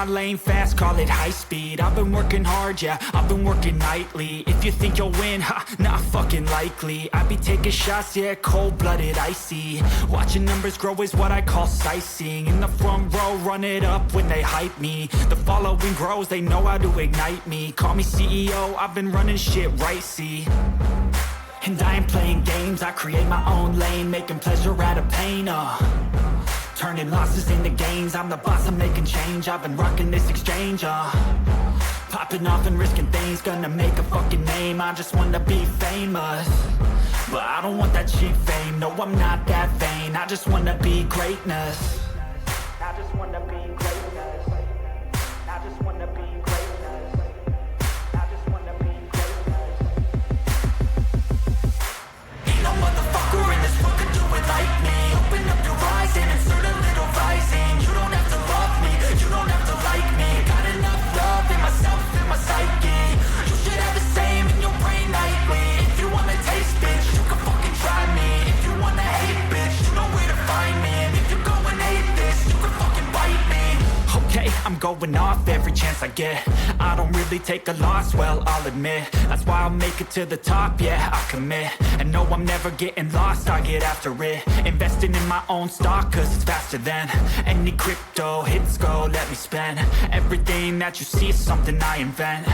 lane fast, call it high speed. I've been working hard, yeah, I've been working nightly. If you think you'll win, ha, not fucking likely. I be taking shots, yeah, cold-blooded, icy. Watching numbers grow is what I call sightseeing. In the front row, run it up when they hype me. The following grows, they know how to ignite me. Call me CEO, I've been running shit right, see. And I ain't playing games, I create my own lane, making pleasure out of pain, turning losses into gains. I'm the boss, I'm making change. I've been rocking this exchange, popping off and risking things. Gonna make a fucking name, I just wanna be famous. But I don't want that cheap fame, no, I'm not that vain. I just wanna be greatness. I just wanna be greatness. I just wanna be greatness. I just wanna be greatness. Ain't no motherfucker in this world could do it like me. Open up your eyes and insert a little rising. You don't have to love me, you don't have to like me. Got enough love in myself, in my psyche. You should have the same in your brain nightly. If you wanna taste, bitch, you can fucking try me. If you wanna hate, bitch, you know where to find me. And if you go and hate this, you can fucking bite me. Okay, I'm going off every chance I get. I don't really take a loss, well, I'll admit. That's why I'll make it to the top, yeah, I commit. And no, I'm never getting lost, I get after it. Investing in my own stock, cause it's faster than any crypto hits go, let me spend. Everything that you see is something I invent.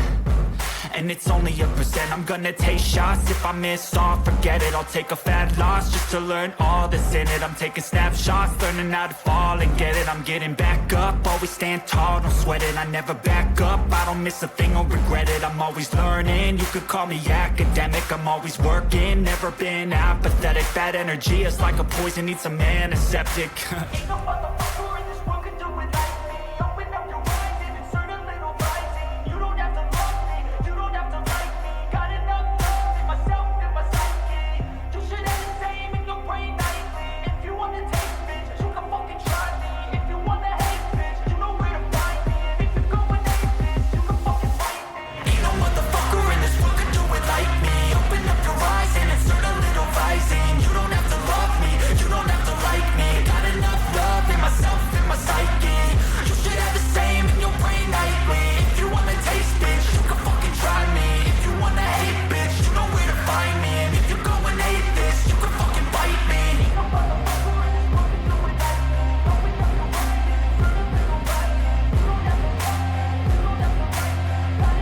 And it's only a percent. I'm gonna take shots. If I miss all, forget it. I'll take a fat loss just to learn all that's in it. I'm taking snapshots, learning how to fall and get it. I'm getting back up, always stand tall, don't sweat it. I never back up, I don't miss a thing or regret it. I'm always learning, you could call me academic. I'm always working, never been apathetic. Bad energy is like a poison, needs some antiseptic. Ain't no motherfucker in this world could do it like me. Open up your eyes and insert a little rising. You don't have to love me, you don't have to like me. Got enough love in myself, in my psyche. You should have the same in your brain nightly. If you wanna taste, bitch, you can fucking try me. If you wanna hate, bitch, you know where to find me. And if you go and hate this, you can fucking fight me. Ain't no motherfucker in this world could do it like me. Open up your eyes and insert a little rising. You don't have to love me, you don't have to like me. Got enough love in myself, in my psyche. You should have the same in your brain nightly. If you wanna taste, bitch, you can fucking try me. If you wanna hate, bitch, you know where to find me. And if you go and hate this, you can fucking bite me. Ain't no motherfucker in this world could do it like me. Open up your eyes and insert a little rising. You don't have to love me, you don't have to like me. Got enough love in myself.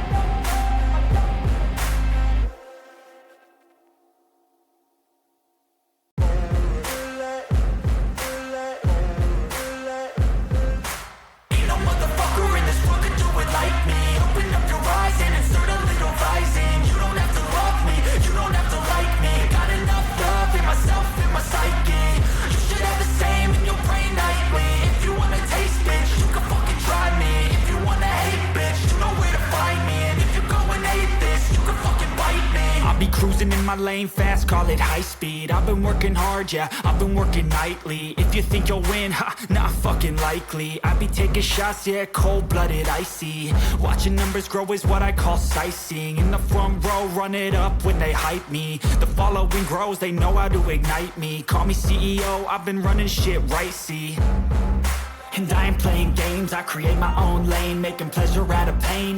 Ain't no motherfucker in this world could do it like me. Open up your eyes and insert a little rising. You don't have to love me, you don't have to like me. Got enough love in myself, in my psyche. You should have the same in your brain nightly. If you wanna taste, bitch, you can fucking try me. If you wanna hate, bitch, you know where to find me. And if you go and hate this, you can fucking bite me. I'll be cruising in my lane fast, call it high speed. I've been working hard, yeah, I've been working nightly. If you think you'll win, ha, not fucking likely. I be taking shots, yeah, cold-blooded, icy. Watching numbers grow is what I call sightseeing. In the front row, run it up when they hype me. The following grows, they know how to ignite me. Call me CEO, I've been running shit right, see. And I ain't playing games, I create my own lane, making pleasure out of pain,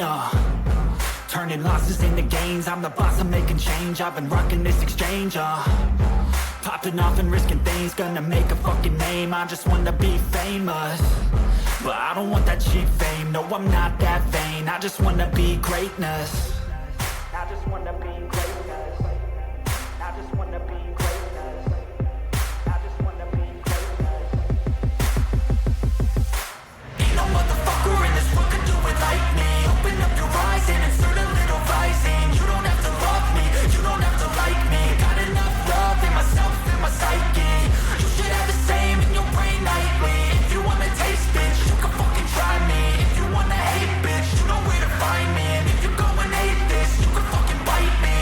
turning losses into gains. I'm the boss, I'm making change. I've been rocking this exchange, popping off and risking things. Gonna make a fucking name, I just wanna be famous. But I don't want that cheap fame, no, I'm not that vain. I just wanna be greatness. I just wanna be greatness. I just wanna be greatness. I just wanna be greatness. Ain't no motherfucker in this world could do it like me. Open up your eyes and insert a little rising. You don't have to love me, you don't have to like me. Got enough love in myself, in my psyche. You should have the same in your brain nightly. If you wanna taste, bitch, you can fucking try me. If you wanna hate, bitch, you know where to find me. And if you go and hate this, you can fucking bite me.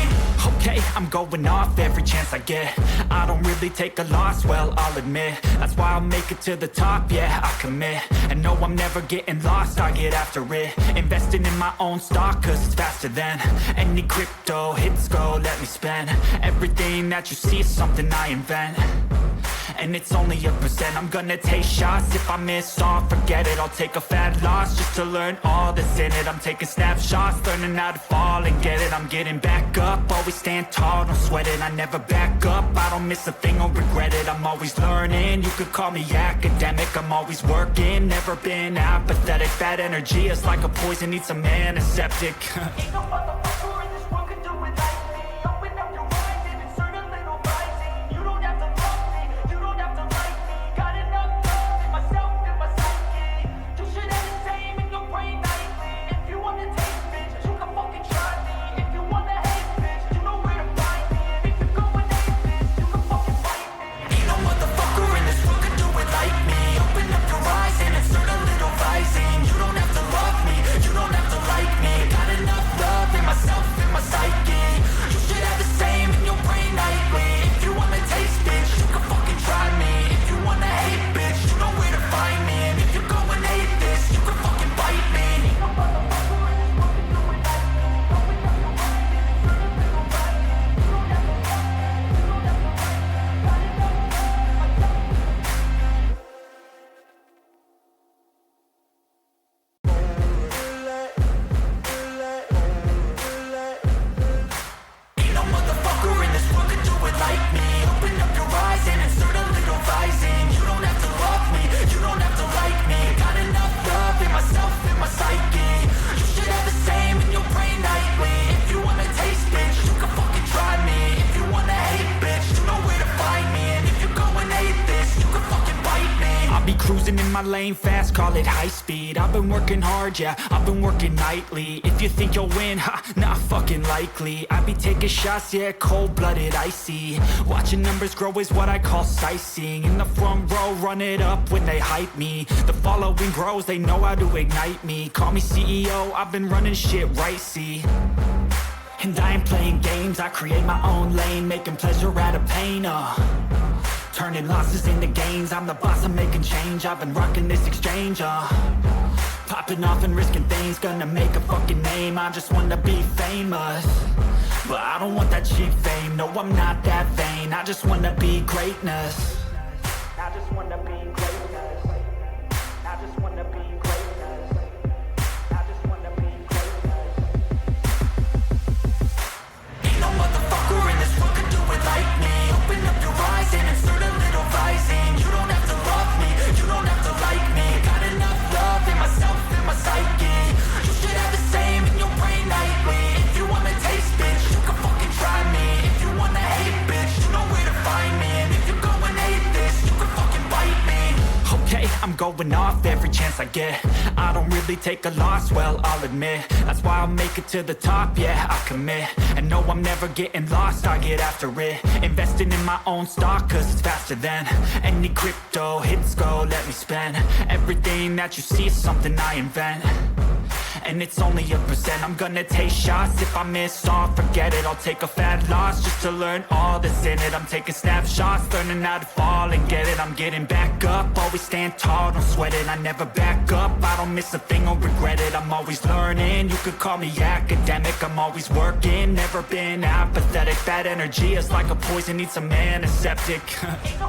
Okay, I'm going off every chance I get. I don't really take a loss, well, I'll admit. That's why I'll make it to the top, yeah, I commit. And no, I'm never getting lost, I get after it. Investing in my own stock, cause it's faster than any crypto hits go, let me spend. Everything that you see is something I invent. and it's only a percent. I'm gonna take shots, if I miss all, forget it. I'll take a fat loss just to learn all that's in it. I'm taking snapshots, learning how to fall and get it. I'm getting back up, always stand tall, don't sweat it. I never back up, I don't miss a thing or regret it. I'm always learning, you could call me academic. I'm always working, never been apathetic. Bad energy is like a poison, needs a antiseptic. Ain't no motherfucker in this world can do it like me. Open up your eyes and insert a little rising. You don't have to love me, you don't have to like me. Got enough love in myself and my psyche. You should have the same in your brain nightly. If you wanna taste, bitch, you can fucking try me. If you wanna hate, bitch, you know where to find me. And if you're going hate, bitch, you can fucking fight me. Ain't no motherfucker in this world can do it like me. Open up your eyes and insert a little rising. You don't have to love me, you don't have to like me. Got enough love in myself and my psyche. You should have the same in your brain nightly. If you wanna taste, bitch, you can fucking try me. If you wanna hate, bitch, you know where to find me. And if you're going hate this, you can fucking bite me. Ain't no motherfucker in this world can do it like me. Open up your eyes and insert a little rising. You don't have to love me, you don't have to like me. Got enough love in myself. Ain't no motherfucker in this world can do it like me. Open up your eyes and insert a little rising. You don't have to love me, you don't have to like me. Got enough love in myself and my psyche. You should have the same in your brain nightly. If you wanna taste, bitch, you can fucking try me. If you wanna hate, bitch, you know where to find me. And if you're going hate this, you can fucking bite me. I'll be cruising in my lane fast, call it high speed. I've been working hard, yeah, I've been working nightly. If you think you'll win, ha, not fucking likely. I be taking shots, yeah, cold-blooded, icy. Watching numbers grow is what I call sightseeing. In the front row, run it up when they hype me. The following grows, they know how to ignite me. Call me CEO, I've been running shit right, see. And I ain't playing games, I create my own lane. Making pleasure out of pain, turning losses into gains. I'm the boss, I'm making change. I've been rocking this exchange, popping off and risking things. Gonna make a fucking name, I just wanna be famous. But I don't want that cheap fame, no I'm not that vain. I just wanna be greatness. I just wanna be greatness. I just wanna be greatness. I just wanna be greatness. Ain't no motherfucker in this world can do it like me. Open up your eyes and insert a little rising. You don't have to love me, you don't have to like me. Got enough love in myself and my psyche. You should have the same in your brain nightly. If you wanna taste, bitch, you can fucking try me. If you wanna hate, bitch, you know where to find me. And if you're going hate this, you can fucking bite me. Okay, I'm going off every chance I get. I don't really take a loss, well, I'll admit. That's why I'll make it to the top, yeah, I commit. And no, I'm never getting lost, I get after it. Investing in my own stock, cause it's faster than any crypto hits go, let me spend. Everything that you see is something I invent. And it's only a percent. I'm gonna take shots, if I miss all, forget it. I'll take a fat loss just to learn all that's in it. I'm taking snapshots, learning how to fall and get it. I'm getting back up, always stand tall, don't sweat it. I never back up, I don't miss a thing or regret it. I'm always learning, you could call me academic. I'm always working, never been apathetic. Bad energy is like a poison, needs some antiseptic. Ain't no